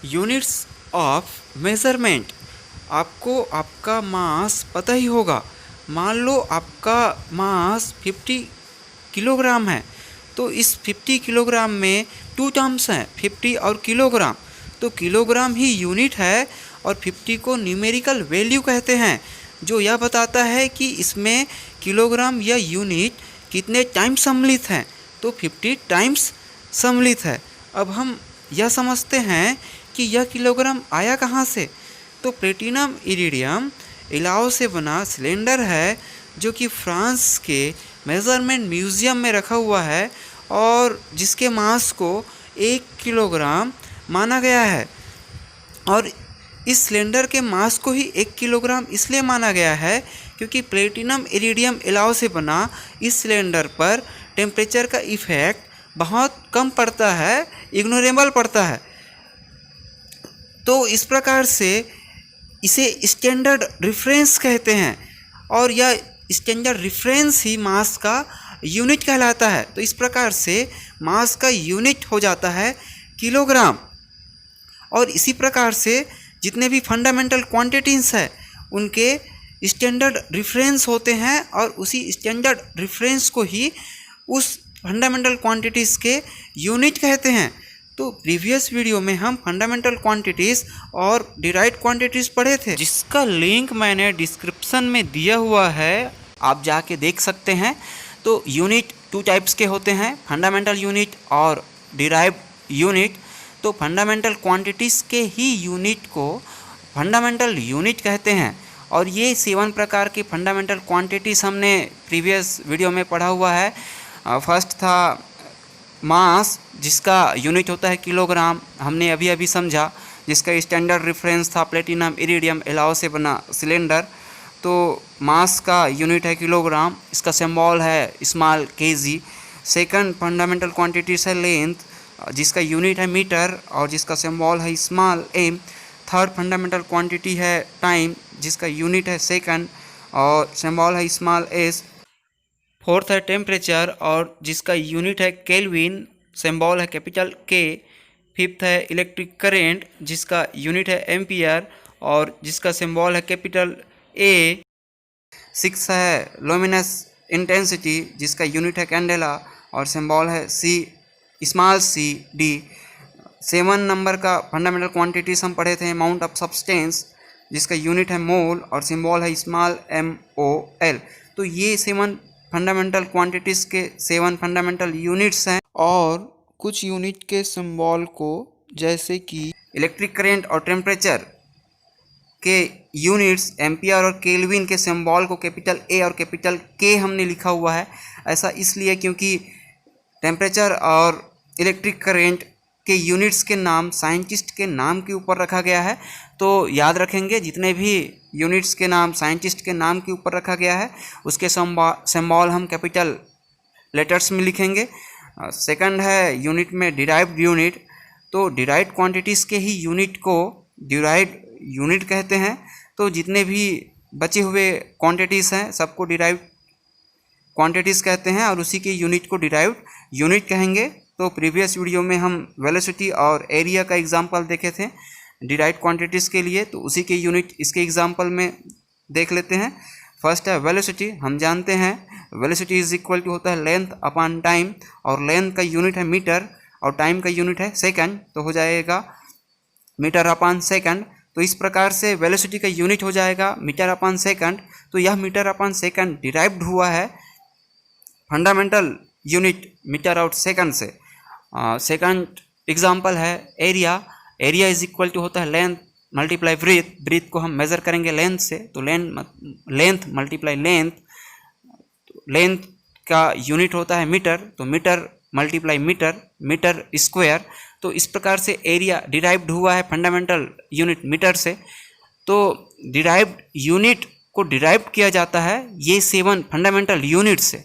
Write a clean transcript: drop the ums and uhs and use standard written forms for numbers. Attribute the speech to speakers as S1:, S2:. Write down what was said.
S1: Units of measurement. आपको आपका मास पता ही होगा। मान लो आपका मास 50 किलोग्राम है, तो इस 50 किलोग्राम में टू टर्म्स हैं, 50 और किलोग्राम। तो किलोग्राम ही यूनिट है और 50 को न्यूमेरिकल वैल्यू कहते हैं, जो यह बताता है कि इसमें किलोग्राम या यूनिट कितने टाइम्स सम्मिलित हैं। तो 50 टाइम्स सम्मिलित है। अब हम यह समझते हैं कि यह किलोग्राम आया कहाँ से। तो प्लेटिनम इरिडियम इलाव से बना सिलेंडर है, जो कि फ्रांस के मेजरमेंट म्यूज़ियम में रखा हुआ है और जिसके मास को 1 किलोग्राम माना गया है। और इस सिलेंडर के मास को ही 1 किलोग्राम इसलिए माना गया है क्योंकि प्लेटिनम इरिडियम इलाव से बना इस सिलेंडर पर टेम्परेचर का इफ़ेक्ट बहुत कम पड़ता है, इग्नोरेबल पड़ता है। तो इस प्रकार से इसे स्टैंडर्ड रेफरेंस कहते हैं और यह स्टैंडर्ड रेफरेंस ही मास का यूनिट कहलाता है। तो इस प्रकार से मास का यूनिट हो जाता है किलोग्राम। और इसी प्रकार से जितने भी फंडामेंटल क्वांटिटीज़ हैं उनके स्टैंडर्ड रेफरेंस होते हैं और उसी स्टैंडर्ड रेफरेंस को ही उस फंडामेंटल क्वांटिटीज़ के यूनिट कहते हैं। तो प्रीवियस वीडियो में हम फंडामेंटल क्वांटिटीज़ और डिराइव्ड क्वांटिटीज़ पढ़े थे, जिसका लिंक मैंने डिस्क्रिप्शन में दिया हुआ है, आप जाके देख सकते हैं। तो यूनिट टू टाइप्स के होते हैं, फंडामेंटल यूनिट और डिराइव्ड यूनिट। तो फंडामेंटल क्वांटिटीज़ के ही यूनिट को फंडामेंटल यूनिट कहते हैं। और ये 7 प्रकार की फंडामेंटल क्वांटिटीज़ हमने प्रीवियस वीडियो में पढ़ा हुआ है। फर्स्ट था मास, जिसका यूनिट होता है किलोग्राम, हमने अभी अभी समझा, जिसका स्टैंडर्ड रेफरेंस था प्लेटिनम इरिडियम इलाव से बना सिलेंडर। तो मास का यूनिट है किलोग्राम, इसका सिंबल है small K G. Second fundamental quantities है लेंथ, जिसका यूनिट है मीटर और जिसका सिंबल है small M. Third fundamental quantity है टाइम, जिसका यूनिट है सेकंड और सिंबल है स्मॉल एस। फोर्थ है टेम्परेचर और जिसका यूनिट है केल्विन, सिंबल है कैपिटल के। फिफ्थ है इलेक्ट्रिक करेंट, जिसका यूनिट है एम्पियर और जिसका सिंबल है कैपिटल ए। सिक्स है लुमिनस इंटेंसिटी, जिसका यूनिट है कैंडेला और सिंबल है सी, स्मॉल सी डी। 7 नंबर का फंडामेंटल क्वांटिटीज हम पढ़े थे अमाउंट ऑफ सब्सटेंस, जिसका यूनिट है मोल और सिंबल है स्मॉल एम ओ एल। तो ये 7 फंडामेंटल क्वांटिटीज़ के 7 फंडामेंटल यूनिट्स हैं। और कुछ यूनिट के सिंबल को, जैसे कि इलेक्ट्रिक करेंट और टेम्परेचर के यूनिट्स एम्पियर और केल्विन के सिंबल को कैपिटल ए और कैपिटल के हमने लिखा हुआ है। ऐसा इसलिए क्योंकि टेम्परेचर और इलेक्ट्रिक करेंट के यूनिट्स के नाम साइंटिस्ट के नाम के ऊपर रखा गया है। तो याद रखेंगे, जितने भी यूनिट्स के नाम साइंटिस्ट के नाम के ऊपर रखा गया है उसके सिंबल हम कैपिटल लेटर्स में लिखेंगे। सेकंड है यूनिट में डिराइव्ड यूनिट। तो डिराइव्ड क्वांटिटीज़ के ही यूनिट को डिराइव्ड यूनिट कहते हैं। तो जितने भी बचे हुए क्वांटिटीज़ हैं सबको डिराइव्ड क्वांटिटीज़ कहते हैं और उसी के यूनिट को डिराइव्ड यूनिट कहेंगे। तो प्रीवियस वीडियो में हम वेलोसिटी और एरिया का एग्जांपल देखे थे डिराइव्ड क्वांटिटीज़ के लिए, तो उसी के यूनिट इसके एग्जांपल में देख लेते हैं। फर्स्ट है वेलोसिटी। हम जानते हैं वेलोसिटी इज इक्वल टू होता है लेंथ अपॉन टाइम, और लेंथ का यूनिट है मीटर और टाइम का यूनिट है सेकंड, तो हो जाएगा मीटर अपॉन सेकंड। तो इस प्रकार से वेलोसिटी का यूनिट हो जाएगा मीटर अपॉन सेकंड। तो यह मीटर अपॉन सेकंड डिराइव्ड हुआ है फंडामेंटल यूनिट मीटर और सेकंड से। सेकंड एग्जांपल है area. Area is equal to होता है लेंथ मल्टीप्लाई ब्रीथ। ब्रीथ को हम मेज़र करेंगे लेंथ से, तो लेंथ मल्टीप्लाई लेंथ। लेंथ का यूनिट होता है मीटर, तो metre multiply metre, metre square. तो इस प्रकार से एरिया डिराइव्ड हुआ है फंडामेंटल यूनिट मीटर से। तो डिराइव्ड यूनिट को डिराइव किया जाता है ये 7 फंडामेंटल यूनिट से।